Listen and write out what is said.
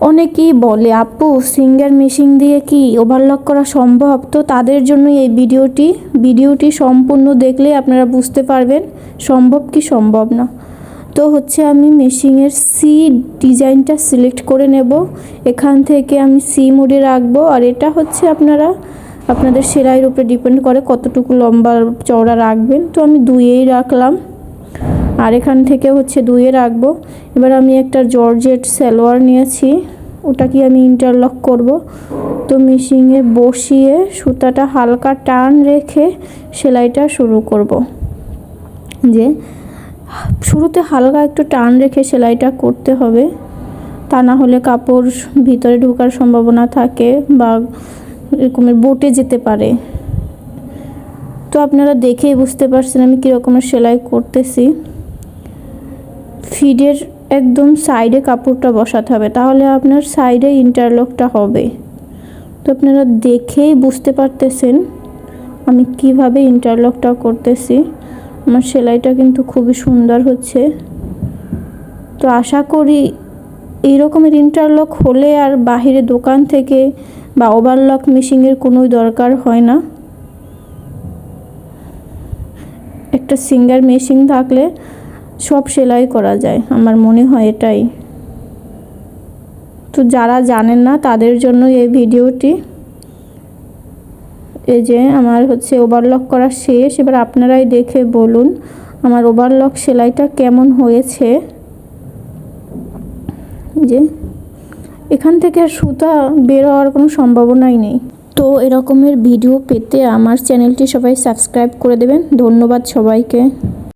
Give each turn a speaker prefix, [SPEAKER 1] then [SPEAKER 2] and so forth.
[SPEAKER 1] অনেকেই বলে আপু সিঙ্গার মেশিন দিয়ে কি ওভারলক করা সম্ভব? তো তাদের জন্য এই ভিডিওটি সম্পূর্ণ দেখলে আপনারা বুঝতে পারবেন সম্ভব কি সম্ভব না। তো হচ্ছে আমি মেশিনের সি ডিজাইনটা সিলেক্ট করে নেব। এখান থেকে আমি সি মোডে রাখবো। আর এটা হচ্ছে আপনাদের সেলাইয়ের উপরে ডিপেন্ড করে কতটুকু লম্বা চওড়া রাখবেন। তো আমি 2-এই রাখলাম, আর এখান থেকে হচ্ছে 2-এ রাখবো। এবার আমি একটা জর্জেট সালোয়ার নিয়েছি, ওটাকে আমি ইন্টারলক করব। তো মেশিনে বসিয়ে সুতাটা হালকা টান রেখে সেলাইটা শুরু করব। যে শুরুতে হালকা একটু টান রেখে সেলাইটা করতে হবে, তা না হলে কাপড় ভিতরে ঢোকার সম্ভাবনা থাকে বা এরকমের বটে যেতে পারে। তো আপনারা দেখেই বুঝতে পারছেন আমি কীরকমের সেলাই করতেছি। ফিডের একদম সাইডে কাপড়টা বসাতে হবে, তাহলে আপনার সাইডে ইন্টারলকটা হবে। তো আপনারা দেখেই বুঝতে পারতেছেন আমি কিভাবে ইন্টারলকটা করতেছি। আমার সেলাইটা কিন্তু খুবই সুন্দর হচ্ছে। তো আশা করি এই রকমের ইন্টারলক হলে আর বাহিরে দোকান থেকে বা ওভারলক মেশিনের কোনো দরকার হয় না। একটা সিঙ্গার মেশিন থাকলে সব সেলাই করা যায়, আমার মনে হয় এটাই। তো যারা জানেন না তাদের জন্য এই ভিডিওটি। এই যে আমার হচ্ছে ওভারলক করা শেষ। এবার আপনারাই দেখে বলুন আমার ওভারলক সেলাইটা কেমন হয়েছে। যে এখান থেকে আর সুতা বের হওয়ার কোনো সম্ভাবনাই নেই। তো এরকমের ভিডিও পেতে আমার চ্যানেলটি সবাই সাবস্ক্রাইব করে দেবেন। ধন্যবাদ সবাইকে।